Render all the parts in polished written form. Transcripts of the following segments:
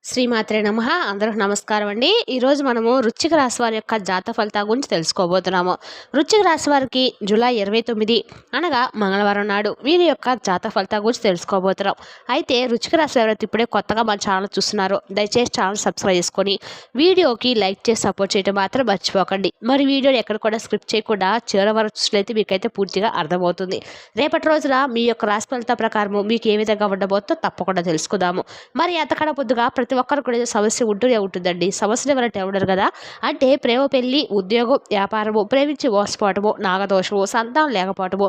శ్రీమాత్రే నమః. అందరికి నమస్కారం అండి. ఈరోజు మనము వృశ్చిక రాశి వారి యొక్క జాతక ఫలితాల గురించి తెలుసుకోబోతున్నాము. వృశ్చిక రాశి వారికి జూలై 29 అనగా మంగళవారం నాడు వీరి యొక్క జాతక ఫలితాల గురించి తెలుసుకోబోతున్నాం. అయితే వృశ్చిక రాశి ఎవరైతే ఇప్పుడే కొత్తగా మన ఛానల్ చూస్తున్నారో దయచేసి ఛానల్ సబ్స్క్రైబ్ చేసుకొని వీడియోకి లైక్ చేసి సపోర్ట్ చేయడం మాత్రం మర్చిపోకండి. మరి వీడియోని ఎక్కడ కూడా స్క్రిప్ట్ చేయకుండా చివరి వరకు చూసినట్లయితే మీకైతే పూర్తిగా అర్థమవుతుంది. రేపటి రోజున మీ యొక్క రాశి ఫలితాల ప్రకారము మీకు ఏ విధంగా ఉండబోతుందో తప్పకుండా తెలుసుకుందాము. మరి అంతకన్నా పొద్దుగా ప్రతి ఒక్కరు కూడా ఏదో సమస్య ఉంటూనే ఉంటుందండి. సమస్యలు ఎవరంటే ఉండరు కదా. అంటే ప్రేమ, పెళ్లి, ఉద్యోగం, వ్యాపారము, ప్రేమించి మోసపోవటము, నాగదోషము, సంతానం లేకపోవటము,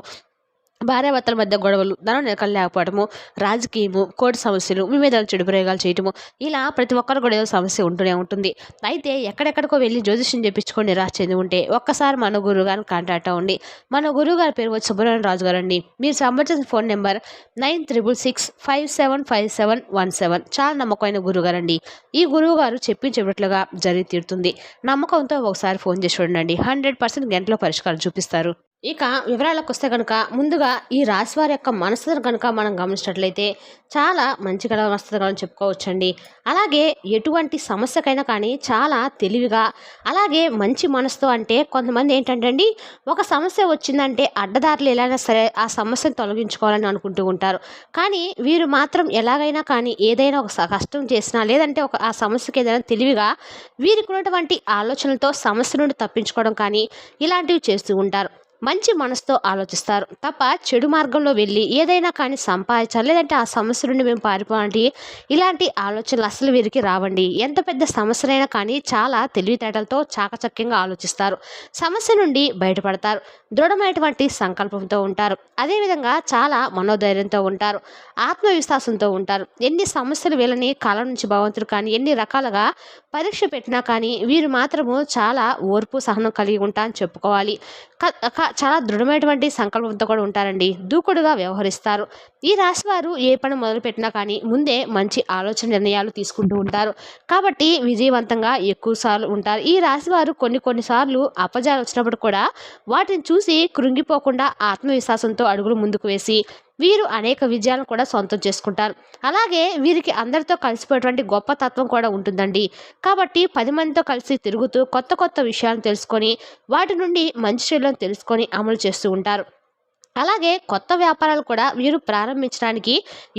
భార్యాభర్తల మధ్య గొడవలు, ధనం నిలకడ లేకపోవటము, రాజకీయము, కోర్టు సమస్యలు, మీ మీద చెడు ప్రయోగాలు చేయటము, ఇలా ప్రతి ఒక్కరు కూడా ఏదో సమస్య ఉంటూనే ఉంటుంది. అయితే ఎక్కడెక్కడికో వెళ్ళి జ్యోతిష్యం చెప్పించుకొని నిరాశ చెంది ఉంటే ఒక్కసారి మన గురువు గారిని కాంటాక్ట్ అవ్వండి. మన గురువు గారి పేరు వచ్చి సుబ్రహ్మణ్య రాజు గారు అండి. మీరు సంబంధించిన ఫోన్ నెంబర్ 9665757117. చాలా నమ్మకమైన గురువు గారు అండి. ఈ గురువు గారు చెప్పించేటట్లుగా జరిగి తీరుతుంది. నమ్మకంతో ఒకసారి ఫోన్ చేసి చూడండి. 100% గంటలో పరిష్కారం చూపిస్తారు. ఇక వివరాలకు వస్తే కనుక ముందుగా ఈ రాశి వారి యొక్క మనసును కనుక మనం గమనించినట్లయితే చాలా మంచి మనస్తత్వం చెప్పుకోవచ్చండి. అలాగే ఎటువంటి సమస్యకైనా కానీ చాలా తెలివిగా, అలాగే మంచి మనసుతో, అంటే కొంతమంది ఏంటంటే అండి, ఒక సమస్య వచ్చిందంటే అడ్డదారులు ఎలాగైనా సరే ఆ సమస్యను తొలగించుకోవాలని అనుకుంటూ ఉంటారు. కానీ వీరు మాత్రం ఎలాగైనా కానీ ఏదైనా ఒక కష్టం చేసినా, లేదంటే ఆ సమస్యకి ఏదైనా తెలివిగా వీరికి ఉన్నటువంటి ఆలోచనలతో సమస్య నుండి తప్పించుకోవడం కానీ ఇలాంటివి చేస్తూ ఉంటారు. మంచి మనసుతో ఆలోచిస్తారు తప్ప చెడు మార్గంలో వెళ్ళి ఏదైనా కానీ సంపాదించాలి, లేదంటే ఆ సమస్య నుండి మేము పారిపోవాలంటే ఇలాంటి ఆలోచనలు అసలు వీరికి రావండి. ఎంత పెద్ద సమస్యలైనా కానీ చాలా తెలివితేటలతో చాకచక్యంగా ఆలోచిస్తారు. సమస్య నుండి బయటపడతారు. దృఢమైనటువంటి సంకల్పంతో ఉంటారు. అదేవిధంగా చాలా మనోధైర్యంతో ఉంటారు. ఆత్మవిశ్వాసంతో ఉంటారు. ఎన్ని సమస్యలు వీళ్ళని కాలం నుంచి భగవంతుడు కానీ ఎన్ని రకాలుగా పరీక్ష పెట్టినా కానీ వీరు మాత్రము చాలా ఓర్పు సహనం కలిగి ఉంటా అని చెప్పుకోవాలి. చాలా దృఢమైనటువంటి సంకల్పంతో కూడా ఉంటారండి. దూకుడుగా వ్యవహరిస్తారు. ఈ రాశి వారు ఏ పని మొదలు పెట్టినా కానీ ముందే మంచి ఆలోచన నిర్ణయాలు తీసుకుంటూ ఉంటారు. కాబట్టి విజయవంతంగా ఎక్కువ సార్లు ఉంటారు. ఈ రాశి వారు కొన్నిసార్లు అపజయాలు వచ్చినప్పుడు కూడా వాటిని చూసి కృంగిపోకుండా ఆత్మవిశ్వాసంతో అడుగులు ముందుకు వేసి వీరు అనేక విజయాలను కూడా సొంతం చేసుకుంటారు. అలాగే వీరికి అందరితో కలిసిపోయేటువంటి గొప్ప తత్వం కూడా ఉంటుందండి. కాబట్టి 10 మందితో కలిసి తిరుగుతూ కొత్త కొత్త విషయాలను తెలుసుకొని వాటి నుండి మంచి చెడులను తెలుసుకొని అమలు చేస్తూ ఉంటారు. అలాగే కొత్త వ్యాపారాలు కూడా వీరు ప్రారంభించడానికి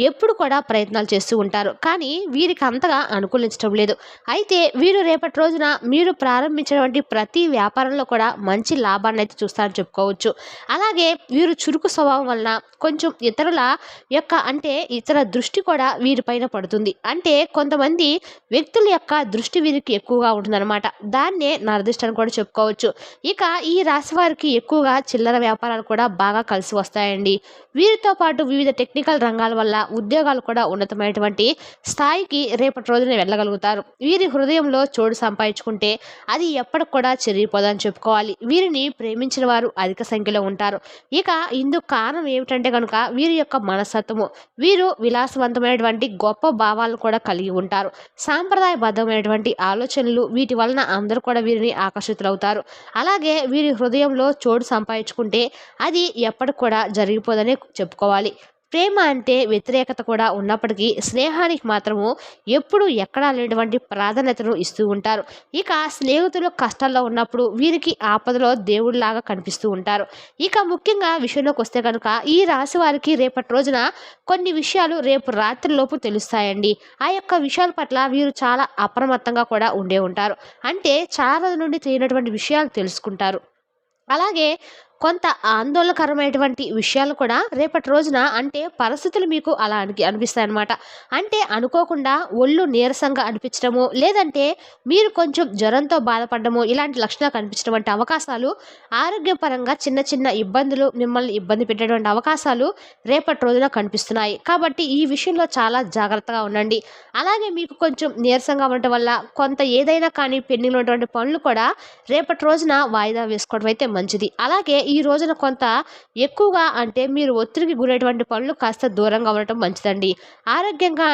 ఎప్పుడు కూడా ప్రయత్నాలు చేస్తూ ఉంటారు. కానీ వీరికి అంతగా అనుకూలించడం లేదు. అయితే వీరు రేపటి రోజున మీరు ప్రారంభించినటువంటి ప్రతి వ్యాపారంలో కూడా మంచి లాభాన్ని అయితే చూస్తారని చెప్పుకోవచ్చు. అలాగే వీరు చురుకు స్వభావం వలన కొంచెం ఇతరుల యొక్క ఇతర దృష్టి కూడా వీరిపైన పడుతుంది. అంటే కొంతమంది వ్యక్తుల యొక్క దృష్టి వీరికి ఎక్కువగా ఉంటుందన్నమాట. దాన్నే నరదిష్టని కూడా చెప్పుకోవచ్చు. ఇక ఈ రాశి వారికి ఎక్కువగా చిల్లర వ్యాపారాలు కూడా బాగా కలిసి వస్తాయండి. వీరితో పాటు వివిధ టెక్నికల్ రంగాల వల్ల ఉద్యోగాలు కూడా ఉన్నతమైనటువంటి స్థాయికి రేపటి రోజున వెళ్ళగలుగుతారు. వీరి హృదయంలో చోటు సంపాదించుకుంటే అది ఎప్పటికి కూడా చెరిగిపోదని చెప్పుకోవాలి. వీరిని ప్రేమించిన వారు అధిక సంఖ్యలో ఉంటారు. ఇక ఇందుకు కారణం ఏమిటంటే కనుక వీరి యొక్క మనస్తత్వము. వీరు విలాసవంతమైనటువంటి గొప్ప భావాలను కూడా కలిగి ఉంటారు. సాంప్రదాయబద్ధమైనటువంటి ఆలోచనలు, వీటి వలన అందరూ కూడా వీరిని ఆకర్షితులవుతారు. అలాగే వీరి హృదయంలో చోటు సంపాదించుకుంటే అది ఎప్పటికి కూడా జరిగిపోదని చెప్పుకోవాలి. ప్రేమ అంటే వ్యతిరేకత కూడా ఉన్నప్పటికీ స్నేహానికి మాత్రము ఎప్పుడు ఎక్కడా లేనటువంటి ప్రాధాన్యతను ఇస్తూ ఉంటారు. ఇక స్నేహితులు కష్టాల్లో ఉన్నప్పుడు వీరికి ఆపదలో దేవుడిలాగా కనిపిస్తూ ఉంటారు. ఇక ముఖ్యంగా విషయంలోకి వస్తే కనుక ఈ రాశి వారికి రేపటి రోజున కొన్ని విషయాలు రేపు రాత్రిలోపు తెలుస్తాయండి. ఆ యొక్క విషయాల పట్ల వీరు చాలా అప్రమత్తంగా కూడా ఉండే ఉంటారు. అంటే చాలా రోజుల నుండి తెలియనటువంటి విషయాలు తెలుసుకుంటారు. అలాగే కొంత ఆందోళనకరమైనటువంటి విషయాలు కూడా రేపటి రోజున పరిస్థితులు మీకు అలా అనిపిస్తాయన్నమాట. అనుకోకుండా ఒళ్ళు నీరసంగా అనిపించడము, లేదంటే మీరు కొంచెం జ్వరంతో బాధపడము, ఇలాంటి లక్షణాలు కనిపించడం వంటి అవకాశాలు, ఆరోగ్యపరంగా చిన్న చిన్న ఇబ్బందులు మిమ్మల్ని ఇబ్బంది పెట్టేటువంటి అవకాశాలు రేపటి రోజున కనిపిస్తున్నాయి. కాబట్టి ఈ విషయంలో చాలా జాగ్రత్తగా ఉండండి. అలాగే మీకు కొంచెం నీరసంగా ఉండటం వల్ల కొంత ఏదైనా కానీ పెండింగ్లో ఉన్నటువంటి పనులు కూడా రేపటి రోజున వాయిదా వేసుకోవడం అయితే మంచిది. అలాగే ఈ రోజున కొంత ఎక్కువగా మీరు ఒత్తిడికి గురైనటువంటి పనులు కాస్త దూరంగా ఉండటం మంచిదండి. ఆరోగ్యంగా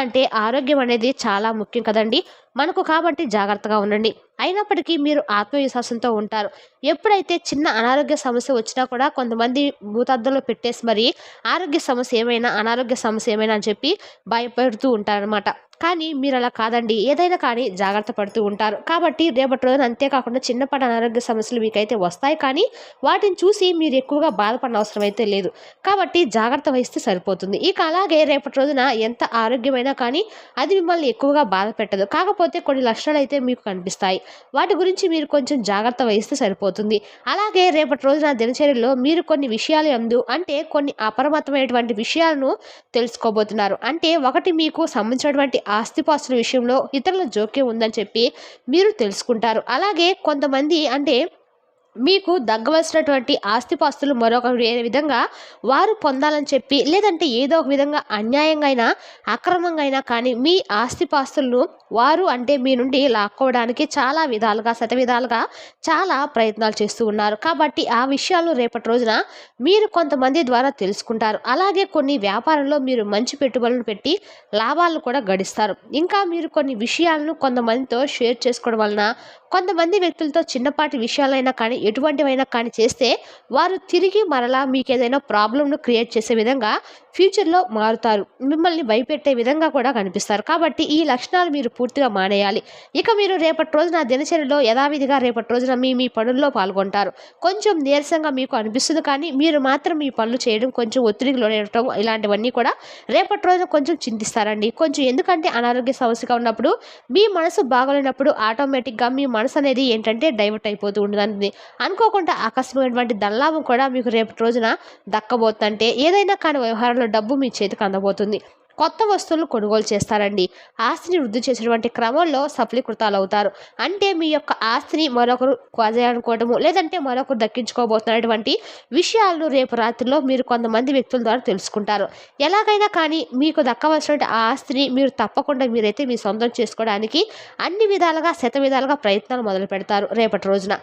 ఆరోగ్యం అనేది చాలా ముఖ్యం కదండి మనకు. కాబట్టి జాగ్రత్తగా ఉండండి. అయినప్పటికీ మీరు ఆత్మవిశ్వాసంతో ఉంటారు. ఎప్పుడైతే చిన్న అనారోగ్య సమస్య వచ్చినా కూడా కొంతమంది భూతద్దంలో పెట్టేసి మరి అనారోగ్య సమస్య ఏమైనా అని చెప్పి భయపడుతూ ఉంటారనమాట. కానీ మీరు అలా కాదండి, ఏదైనా కానీ జాగ్రత్త పడుతూ ఉంటారు. కాబట్టి రేపటి రోజున అంతేకాకుండా చిన్నపాటి అనారోగ్య సమస్యలు మీకైతే వస్తాయి, కానీ వాటిని చూసి మీరు ఎక్కువగా బాధపడిన అవసరం అయితే లేదు. కాబట్టి జాగ్రత్త వహిస్తే సరిపోతుంది. ఇక అలాగే రేపటి రోజున ఎంత ఆరోగ్యమైనా కానీ అది మిమ్మల్ని ఎక్కువగా బాధ పెట్టదు. కాకపోతే కొన్ని లక్షణాలు అయితే మీకు కనిపిస్తాయి. వాటి గురించి మీరు కొంచెం జాగ్రత్త వహిస్తే సరిపోతుంది. అలాగే రేపటి రోజున దినచర్యలో మీరు కొన్ని విషయాలు అంటే కొన్ని అపరిమితమైనటువంటి విషయాలను తెలుసుకోబోతున్నారు. అంటే ఒకటి, మీకు సంబంధించినటువంటి ఆస్తిపాస్తుల విషయంలో ఇతరుల జోక్యం ఉందని చెప్పి మీరు తెలుసుకుంటారు. అలాగే కొంతమంది అంటే మీకు దగ్గవలసినటువంటి ఆస్తిపాస్తులు మరొక వేరే విధంగా వారు పొందాలని చెప్పి, లేదంటే ఏదో ఒక విధంగా అన్యాయంగా అయినా అక్రమంగా అయినా కానీ మీ ఆస్తిపాస్తులను వారు అంటే మీ నుండి లాక్కోవడానికి చాలా విధాలుగా శతవిధాలుగా చాలా ప్రయత్నాలు చేస్తూ ఉన్నారు. కాబట్టి ఆ విషయాలు రేపటి రోజున మీరు కొంతమంది ద్వారా తెలుసుకుంటారు. అలాగే కొన్ని వ్యాపారంలో మీరు మంచి పెట్టుబడులు పెట్టి లాభాలను కూడా గడిస్తారు. ఇంకా మీరు కొన్ని విషయాలను కొంతమందితో షేర్ చేసుకోవడం వలన, కొంతమంది వ్యక్తులతో చిన్నపాటి విషయాలైనా కానీ ఎటువంటివైనా కానీ చేస్తే వారు తిరిగి మరలా మీకు ఏదైనా ప్రాబ్లంను క్రియేట్ చేసే విధంగా ఫ్యూచర్లో మారుతారు. మిమ్మల్ని భయపెట్టే విధంగా కూడా కనిపిస్తారు. కాబట్టి ఈ లక్షణాలు మీరు పూర్తిగా మానేయాలి. ఇక మీరు రేపటి రోజున దినచర్యలో యథావిధిగా రేపటి రోజున మీ పనుల్లో పాల్గొంటారు. కొంచెం నీరసంగా మీకు అనిపిస్తుంది, కానీ మీరు మాత్రం మీ పనులు చేయడం, కొంచెం ఒత్తిడికి లోనవటం ఇలాంటివన్నీ కూడా రేపటి రోజున కొంచెం చింతిస్తారండి. కొంచెం ఎందుకంటే అనారోగ్య సమస్యగా ఉన్నప్పుడు మీ మనసు బాగోలేనప్పుడు ఆటోమేటిక్గా మీ మనసు అనేది ఏంటంటే డైవర్ట్ అయిపోతూ ఉంటుంది. అనుకోకుండా ఆకస్మికమైనటువంటి ధనలాభం కూడా మీకు రేపటి రోజున దక్కబోతుందంటే ఏదైనా కానీ వ్యవహారంలో డబ్బు మీ చేతికి అందబోతుంది. కొత్త వస్తువులను కొనుగోలు చేస్తారండి. ఆస్తిని వృద్ధి చేసేటువంటి క్రమంలో సఫలీకృతాలు అవుతారు. అంటే మీ యొక్క ఆస్తిని మరొకరు అనుకోవటము, లేదంటే మరొకరు దక్కించుకోబోతున్నటువంటి విషయాలను రేపు రాత్రిలో మీరు కొంతమంది వ్యక్తుల ద్వారా తెలుసుకుంటారు. ఎలాగైనా కానీ మీకు దక్కవలసిన ఆ ఆస్తిని మీరు తప్పకుండా మీరైతే మీ సొంతం చేసుకోవడానికి అన్ని విధాలుగా శతవిధాలుగా ప్రయత్నాలు మొదలు పెడతారు రేపటి రోజున.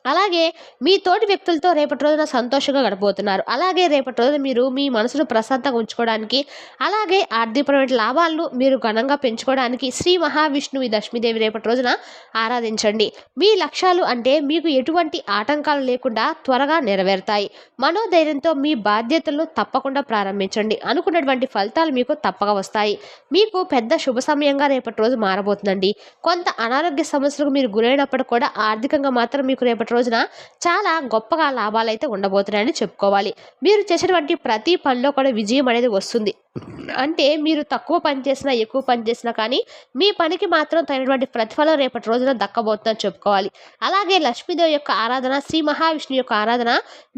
అలాగే మీ తోటి వ్యక్తులతో రేపటి రోజున సంతోషంగా గడపబోతున్నారు. అలాగే రేపటి రోజున మీరు మీ మనసును ప్రశాంతంగా ఉంచుకోవడానికి, అలాగే ఆర్థికపరమైన లాభాలను మీరు ఘనంగా పెంచుకోవడానికి శ్రీ మహావిష్ణువు లక్ష్మీదేవి రేపటి రోజున ఆరాధించండి. మీ లక్ష్యాలు అంటే మీకు ఎటువంటి ఆటంకాలు లేకుండా త్వరగా నెరవేరుతాయి. మనోధైర్యంతో మీ బాధ్యతలను తప్పకుండా ప్రారంభించండి. అనుకున్నటువంటి ఫలితాలు మీకు తప్పక వస్తాయి. మీకు పెద్ద శుభ సమయంగా రేపటి రోజు మారబోతుందండి. కొంత అనారోగ్య సమస్యలకు మీరు గురైనప్పుడు కూడా ఆర్థికంగా మాత్రం మీకు రేపటి రోజున చాలా గొప్పగా లాభాలు అయితే ఉండబోతున్నాయని చెప్పుకోవాలి. మీరు చేసేటువంటి ప్రతి పనిలో కూడా విజయం అనేది వస్తుంది. అంటే మీరు తక్కువ పని చేసినా ఎక్కువ పని చేసినా కానీ మీ పనికి మాత్రం తగినటువంటి ప్రతిఫలం రేపటి రోజున దక్కబోతుందని చెప్పుకోవాలి. అలాగే లక్ష్మీదేవి యొక్క ఆరాధన, శ్రీ మహావిష్ణువు యొక్క ఆరాధన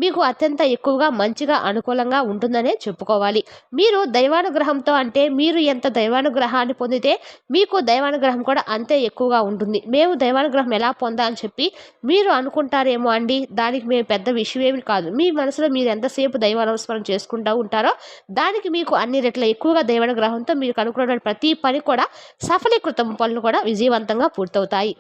మీకు అత్యంత ఎక్కువగా మంచిగా అనుకూలంగా ఉంటుందనే చెప్పుకోవాలి. మీరు దైవానుగ్రహంతో అంటే మీరు ఎంత దైవానుగ్రహాన్ని పొందితే మీకు దైవానుగ్రహం కూడా అంతే ఎక్కువగా ఉంటుంది. మేము దైవానుగ్రహం ఎలా పొందాలని చెప్పి మీరు అనుకుంటారేమో అండి, దానికి మేము పెద్ద విషయం ఏమి కాదు. మీ మనసులో మీరు ఎంతసేపు దైవానుస్మరణ చేసుకుంటూ ఉంటారో దానికి మీకు అన్ని రెట్ల ఎక్కువగా దైవానుగ్రహంతో మీకు అనుకున్న ప్రతి పని కూడా సఫలీకృతం, పనులు కూడా విజయవంతంగా పూర్తవుతాయి.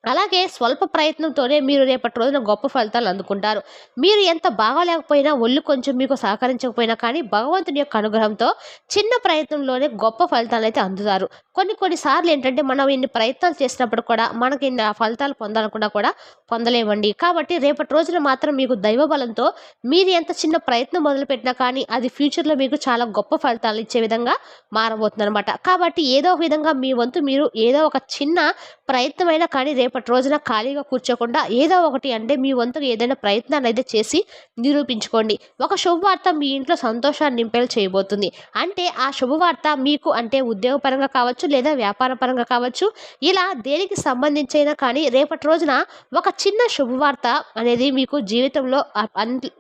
అలాగే స్వల్ప ప్రయత్నంతోనే మీరు రేపటి రోజున గొప్ప ఫలితాలు అందుకుంటారు. మీరు ఎంత బాగాలేకపోయినా, ఒళ్ళు కొంచెం మీకు సహకరించకపోయినా కానీ భగవంతుని యొక్క అనుగ్రహంతో చిన్న ప్రయత్నంలోనే గొప్ప ఫలితాలు అయితే అందుతారు. కొన్నిసార్లు ఏంటంటే మనం ఇన్ని ప్రయత్నాలు చేసినప్పుడు కూడా మనకి ఇన్ని ఫలితాలు పొందాలనుకున్నా కూడా పొందలేమండి. కాబట్టి రేపటి రోజున మాత్రం మీకు దైవ బలంతో మీరు ఎంత చిన్న ప్రయత్నం మొదలుపెట్టినా కానీ అది ఫ్యూచర్లో మీకు చాలా గొప్ప ఫలితాలు ఇచ్చే విధంగా మారబోతుంది అనమాట. కాబట్టి ఏదో ఒక విధంగా మీ వంతు మీరు ఏదో ఒక చిన్న ప్రయత్నమైనా కానీ రేపటి రోజున ఖాళీగా కూర్చోకుండా ఏదో ఒకటి అంటే మీ వంతుగా ఏదైనా ప్రయత్నాన్ని అయితే చేసి నిరూపించుకోండి. ఒక శుభవార్త మీ ఇంట్లో సంతోషాన్ని నింపేలా చేయబోతుంది. అంటే ఆ శుభవార్త మీకు అంటే ఉద్యోగపరంగా కావచ్చు, లేదా వ్యాపార పరంగా కావచ్చు, ఇలా దేనికి సంబంధించైనా కానీ రేపటి రోజున ఒక చిన్న శుభవార్త అనేది మీకు జీవితంలో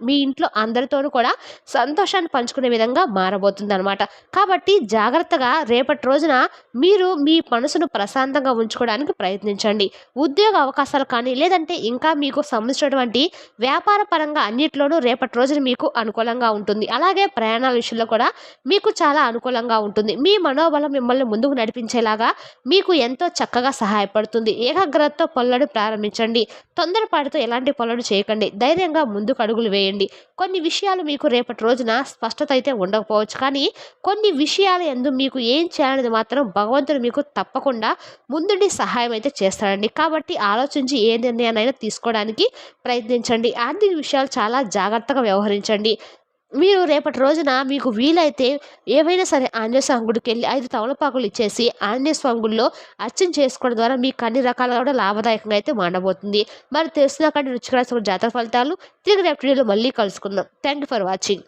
మీ ఇంట్లో అందరితోనూ కూడా సంతోషాన్ని పంచుకునే విధంగా మారబోతుంది అనమాట. కాబట్టి జాగ్రత్తగా రేపటి రోజున మీరు మీ మనసును ప్రశాంతంగా ఉంచుకోవడానికి ప్రయత్నించండి. ఉద్యోగ అవకాశాలు కానీ, లేదంటే ఇంకా మీకు సంబంధించినటువంటి వ్యాపార పరంగా అన్నిట్లోనూ రేపటి రోజున మీకు అనుకూలంగా ఉంటుంది. అలాగే ప్రయాణాల విషయంలో కూడా మీకు చాలా అనుకూలంగా ఉంటుంది. మీ మనోబలం మిమ్మల్ని ముందుకు నడిపించేలాగా మీకు ఎంతో చక్కగా సహాయపడుతుంది. ఏకాగ్రతతో పనులను ప్రారంభించండి. తొందరపాటుతో ఎలాంటి పనులు చేయకండి. ధైర్యంగా ముందుకు అడుగులు వేయండి. కొన్ని విషయాలు మీకు రేపటి రోజున స్పష్టత అయితే ఉండకపోవచ్చు, కానీ కొన్ని విషయాల యందు మీకు ఏం చేయాలనేది మాత్రం భగవంతుడు మీకు తప్పకుండా ముందుండి సహాయం అయితే చేస్తాడండి. కాబట్టి ఆలోచించి ఏ నిర్ణయాన్నైనా తీసుకోవడానికి ప్రయత్నించండి. ఆర్థిక విషయాలు చాలా జాగ్రత్తగా వ్యవహరించండి. మీరు రేపటి రోజున మీకు వీలైతే ఏవైనా సరే ఆంజనేయ స్వామి గుడికెళ్ళి 5 తమలపాకులు ఇచ్చేసి ఆంజనేయ స్వామి గుడిలో అర్చన చేసుకోవడం ద్వారా మీకు అన్ని రకాలుగా కూడా లాభదాయకంగా అయితే మారబోతుంది. మరి తెలిసిన కంటే రుచికర జాతర ఫలితాలు తిరిగి రేపటి వీడియోలో మళ్ళీ కలుసుకుందాం. Thank you for watching.